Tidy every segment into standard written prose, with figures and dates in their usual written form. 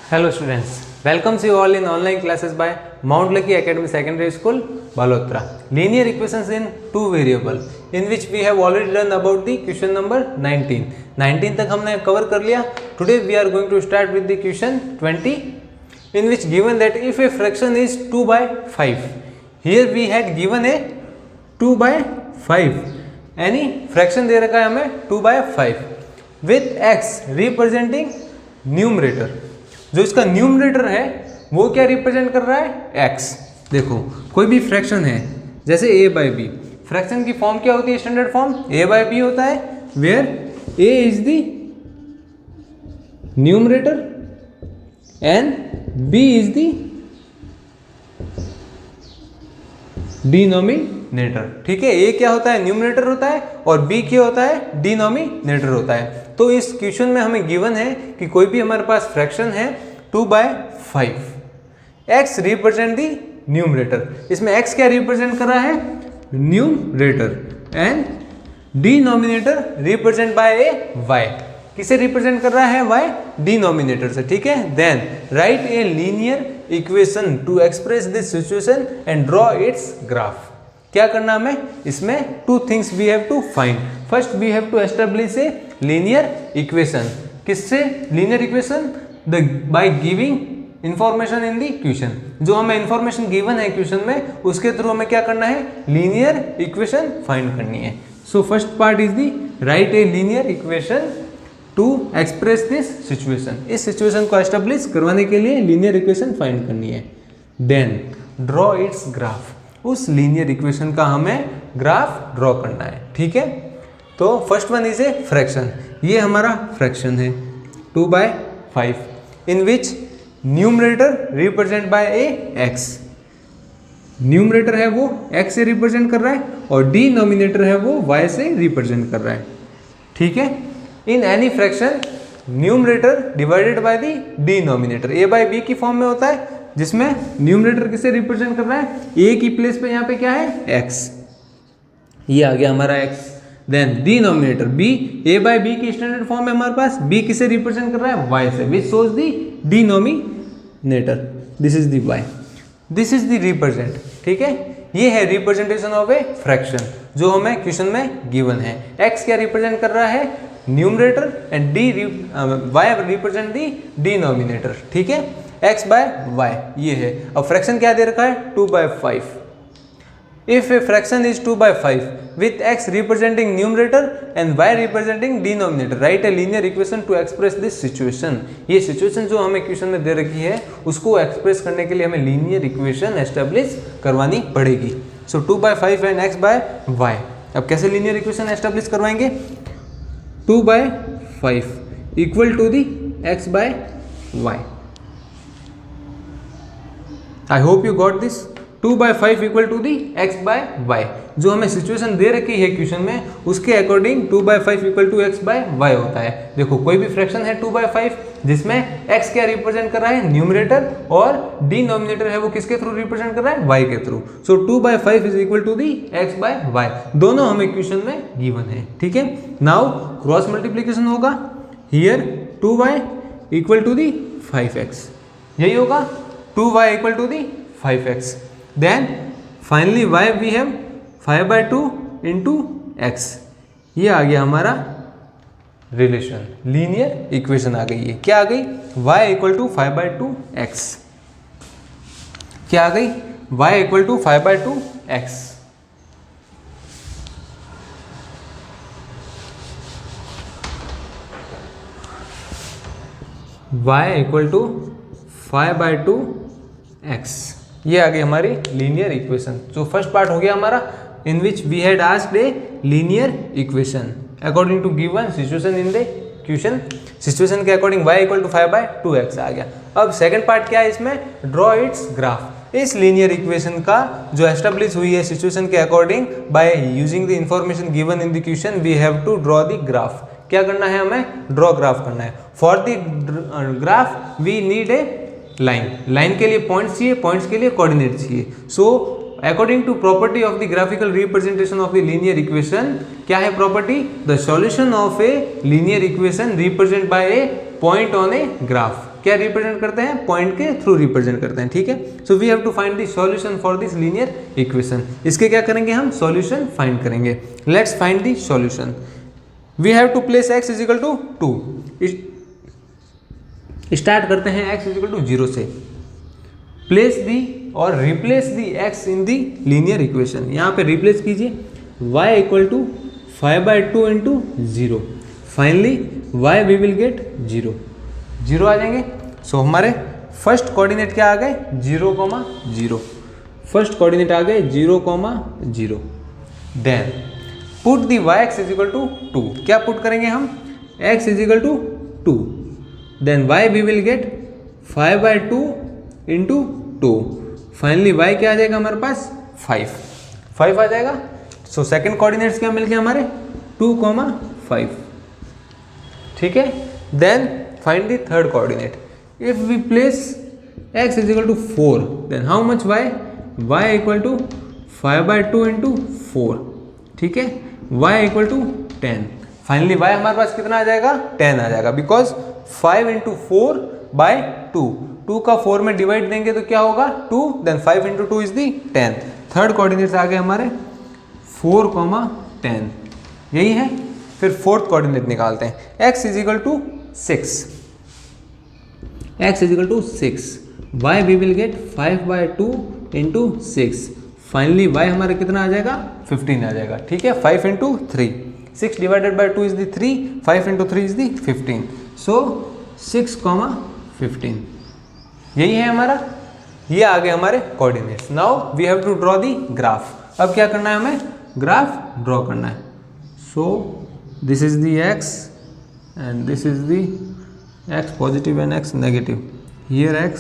Hello students, welcomes you all in online classes by Mount Lucky Academy Secondary School, Balotra. Linear equations in two variable, in which we have already done about the question number 19. 19 तक हमने cover कर लिया. Today we are going to start with the question 20, in which given that if a fraction is 2 by 5, here we had given a 2 by 5. Any fraction दे रखा है हमें 2 by 5 with x representing numerator. जो इसका numerator है वो क्या represent कर रहा है? x. देखो कोई भी फ्रैक्शन है जैसे a बाई बी, फ्रैक्शन की फॉर्म क्या होती है? Standard form a by B होता है, where a is the numerator and b is the denominator. ठीक है, a क्या होता है? न्यूमरेटर होता है और b क्या होता है? डिनोमिनेटर होता है. तो इस क्वेश्चन में हमें गिवन है कि कोई भी हमारे पास फ्रैक्शन है 2 by 5, x represent the numerator. इसमें x क्या रिप्रेजेंट कर रहा है? Numerator and denominator represent by a y. किसे रिप्रेजेंट कर रहा है? y डिनोमिनेटर से. ठीक है, then write a linear equation to express this situation and draw its graph. क्या करना हमें? इसमें two things we have to find. First we have to establish a linear equation. किससे linear equation? By giving information in the question. जो हमें information given है question में उसके थ्रू हमें क्या करना है? लीनियर इक्वेशन फाइंड करनी है. So first part is the right a linear equation to express this situation. इस सिचुएशन को एस्टेब्लिश करवाने के लिए लीनियर इक्वेशन फाइंड करनी है. Then draw its graph. उस लीनियर इक्वेशन का हमें ग्राफ ड्रॉ करना है. ठीक है, तो first one is a fraction. ये हमारा फ्रैक्शन है 2 by 5 in which numerator represent by a X. Numerator है वो x से रिप्रेजेंट कर रहा है और डिनोमिनेटर है वो y से रिप्रेजेंट कर रहा है. ठीक है, in any fraction numerator divided by the denominator a by b की फॉर्म में होता है, जिसमें न्यूमरेटर किसे रिप्रेजेंट कर रहा है? a की प्लेस पे यहाँ पे क्या है? x. ये आ गया हमारा x. Then denominator b, a by b की स्टैंडर्ड फॉर्म है हमारे पास. b किसे रिप्रेजेंट कर रहा है? y से, which shows the denominator. This is the y. This is the represent. ठीक है, ये है रिप्रेजेंटेशन ऑफ ए फ्रैक्शन जो हमें क्वेश्चन में गिवन है. x क्या रिप्रेजेंट कर रहा है? Numerator and y represent the denominator. ठीक है, x बाय y ये है. अब फ्रैक्शन क्या दे रखा है? 2 by 5. If a fraction is 2 by 5 with x representing numerator and y representing denominator, write a linear equation to express this situation. ये situation जो हमें क्वेश्चन में दे रखी है उसको एक्सप्रेस करने के लिए हमें लीनियर इक्वेशन एस्टेब्लिश करवानी पड़ेगी. सो 2 by 5 and x by y. अब कैसे लीनियर इक्वेशन एस्टेब्लिश करवाएंगे? 2 by 5 equal to the x by y. I hope you got this. 2 by 5 equal to the x by y. जो हमें सिचुएशन दे रखी है question में उसके according 2 by 5 equal to x by y होता है. देखो कोई भी फ्रैक्शन है 2 by 5 जिसमें x क्या रिप्रेजेंट कर रहा है? न्यूमरेटर और डिनोमिनेटर है वो किसके थ्रू रिप्रेजेंट कर रहा है? y के through. So 2 by 5 is equal to the x by y. दोनों हमें क्वेश्चन में गिवन है. ठीक है, नाउ क्रॉस मल्टीप्लीकेशन होगा. Here 2y equal to the 5x. यही होगा 2y equal to the 5x. Then finally y we have 5 by 2 into x. ये आ गया हमारा रिलेशन, लीनियर इक्वेशन आ गई है. क्या आ गई? y equal to 5 by 2 x. क्या आ गई? y equal to 5 by 2 x. y equal to 5 by 2 x. ये आ गई हमारी लीनियर इक्वेशन. जो फर्स्ट पार्ट हो गया हमारा in which we had asked a linear equation according to given situation in the question. Situation के according y equal to 5 by 2x आ गया. अब सेकंड पार्ट क्या है इसमें? Draw its graph. इस लीनियर इक्वेशन का जो एस्टेब्लिश हुई है सिचुएशन के according by using the information given in the question we have to draw the graph. क्या करना है हमें? ड्रॉ ग्राफ करना है. For the graph we need a line. Line के लिए पॉइंट्स चाहिए, पॉइंट्स के लिए कोऑर्डिनेट चाहिए. So according to property of the graphical representation of the linear equation, क्या है property? The solution of a linear equation represent by A point on a graph. क्या represent करते हैं, पॉइंट के थ्रू रिप्रेजेंट करते हैं, ठीक है। So we have to find the solution for this linear equation. इसके क्या करेंगे, हम सॉल्यूशन फाइंड करेंगे। Let's find the solution. We have to place x equal to 2। Start करते हैं x इजिकल टू 0 से। प्लेस दी और replace the x in the linear equation. यहाँ पे रिप्लेस कीजिए y equal to 5/2 into 0। Finally y we will get 0 आ जाएंगे। सो हमारे फर्स्ट कोऑर्डिनेट क्या आ गए, 0,0। फर्स्ट कोऑर्डिनेट आ गए 0,0। Then put the y(x equal to 2। क्या पुट करेंगे हम, x equal to 2। Then y we will get 5/2 into 2। Finally y क्या आ जाएगा हमारे पास, 5 आ जाएगा। सो सेकेंड कोऑर्डिनेट्स क्या मिल गए हमारे, 2,5, ठीक है। Then find the third coordinate. If we place x equal to 4, then how much y equal to 5/2 into 4, ठीक है। y equal to 10। Finally y हमारे पास कितना आ जाएगा, 10 आ जाएगा, बिकॉज 5 इंटू 4/2। 2 का 4 में डिवाइड देंगे तो क्या होगा, 2। Then 5 into 2 is the 10। Third coordinates आ गए हमारे 4,10, यही है। फिर फोर्थ कोऑर्डिनेट निकालते हैं, x equal to 6। x equal to 6, y we will get 5/2 into 6। Finally y हमारा कितना आ जाएगा, 15 आ जाएगा, ठीक है। 5 into 3, 6 divided by 2 is the 3, 5 into 3 is the 15। So 6,15, यही है हमारा। ये आ गए हमारे coordinates. Now we have to draw the graph. अब क्या करना है, हमें ग्राफ ड्रॉ करना है। So this is the x and this is the x positive and x negative. Here x,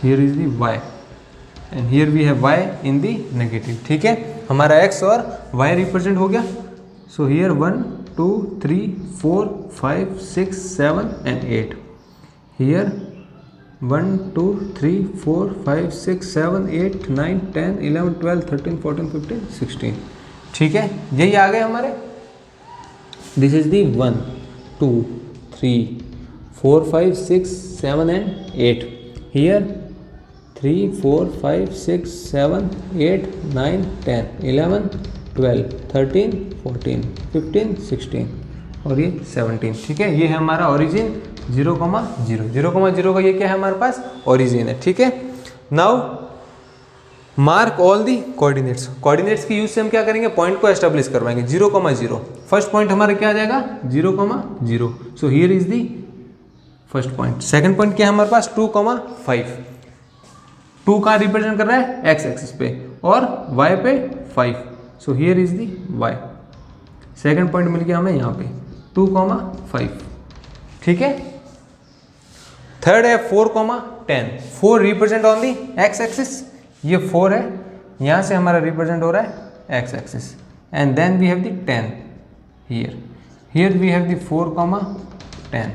here is the y and here we have y in the negative, ठीक है। हमारा x और y represent हो गया। सो here 1 2 3 4 5 6 7 and 8। here 1 2 3 4 5 6 7 8 9 10 11 12 13 14 15 16, ठीक है। यही आ गए हमारे। This is the 1 2 3 4 5 6 7 and 8। here 3 4 5 6 7 8 9 10 11 12 13 14 15 16 और ये 17, ठीक है। ये है हमारा ओरिजिन 0,0 का ये क्या है हमारे पास, ओरिजिन है, ठीक है। Now mark all the coordinates. Coordinates की यूज से हम क्या करेंगे, पॉइंट को एस्टेब्लिश करवाएंगे। 0,0 फर्स्ट पॉइंट हमारा क्या आ जाएगा, 0,0। सो here is the first point. Second point क्या है हमारे पास, 2,5। 2 कहाँ रिप्रेजेंट कर रहा है, x एक्सिस पे और y पे 5। So here is the y। Second point मिल गया हमें यहाँ पे 2,5, ठीक है। थर्ड है 4,10। 4 represent on the x axis, ये 4 है, यहाँ से हमारा रिप्रेजेंट हो रहा है x axis. And then we have the 10 here we have the 4,10,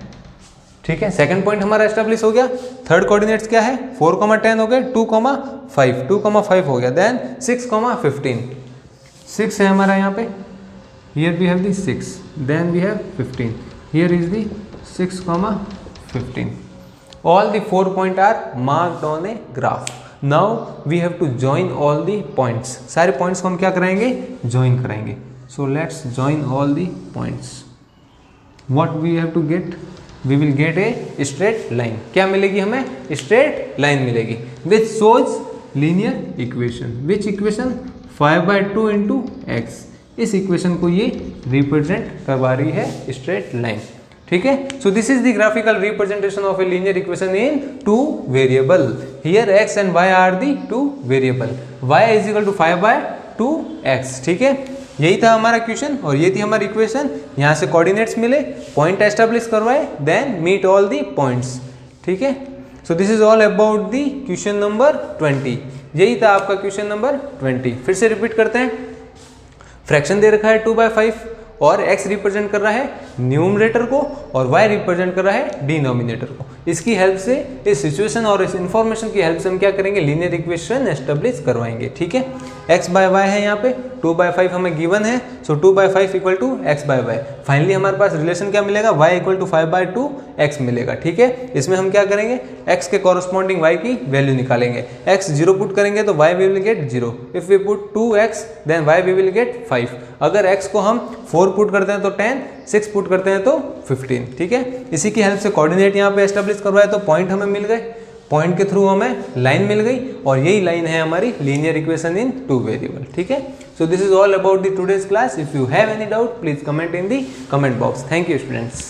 ठीक है। सेकंड पॉइंट हमारा एस्टेब्लिश हो गया। थर्ड कोऑर्डिनेट्स क्या है, 4,10 हो गए, 2,5 हो गया। देन 6,15, 6 है हमारा यहाँ पे। Here we have the 6, then we have 15, here is the 6,15। All the 4 point are marked on a graph. Now we have to join all the points. सारे पॉइंट्स को हम क्या कराएंगे, ज्वाइन कराएंगे। सो let's join all the points. What we have to get, we will get a straight line. क्या मिलेगी हमें, स्ट्रेट लाइन मिलेगी which shows linear equation. Which equation, 5/2 into x. इस इक्वेशन को ये रिप्रेजेंट करवा रही है स्ट्रेट लाइन, ठीक है। So this is the graphical representation of a linear equation in 2 variable. Here x and y are the 2 variable. y is equal to 5/2x, ठीक है। यही था हमारा क्वेश्चन और ये थी हमारी इक्वेशन। यहाँ से कोऑर्डिनेट्स मिले, पॉइंट एस्टेब्लिश करवाए, then meet all the points, ठीक है। So this is all about the question number 20। यही था आपका क्वेश्चन नंबर 20। फिर से रिपीट करते हैं। फ्रैक्शन दे रखा है 2/5 और x रिप्रेजेंट कर रहा है न्यूमरेटर को और y रिप्रेजेंट कर रहा है डिनोमिनेटर को। इसकी हेल्प से, इस सिचुएशन और इस इंफॉर्मेशन की हेल्प से हम क्या करेंगे, लीनियर इक्वेशन एस्टेब्लिश करवाएंगे, ठीक है। x/y है यहाँ पे 2/5 हमें गिवन है, so 2/5 equal to x by y. Finally हमारे पास रिलेशन क्या मिलेगा, y इक्वल टू 5/2 x मिलेगा। ठीक है, इसमें हम क्या करेंगे, x के कॉरस्पॉन्डिंग y की वैल्यू निकालेंगे। x 0 पुट करेंगे तो y we will get 0, if we put 2x then y we will get 5। अगर x को हम 4 पुट करते हैं तो 10, 6 पुट करते हैं तो 15। ठीक है, इसी की हेल्प से कोऑर्डिनेट यहाँ पे एस्टेब्लिश करवाया तो पॉइंट हमें मिल गए, पॉइंट के थ्रू हमें लाइन मिल गई और यही लाइन है हमारी लीनियर इक्वेशन इन 2 वेरिएबल। ठीक है, so this is all about the today's class. If you have any doubt please comment in the comment box. Thank you students.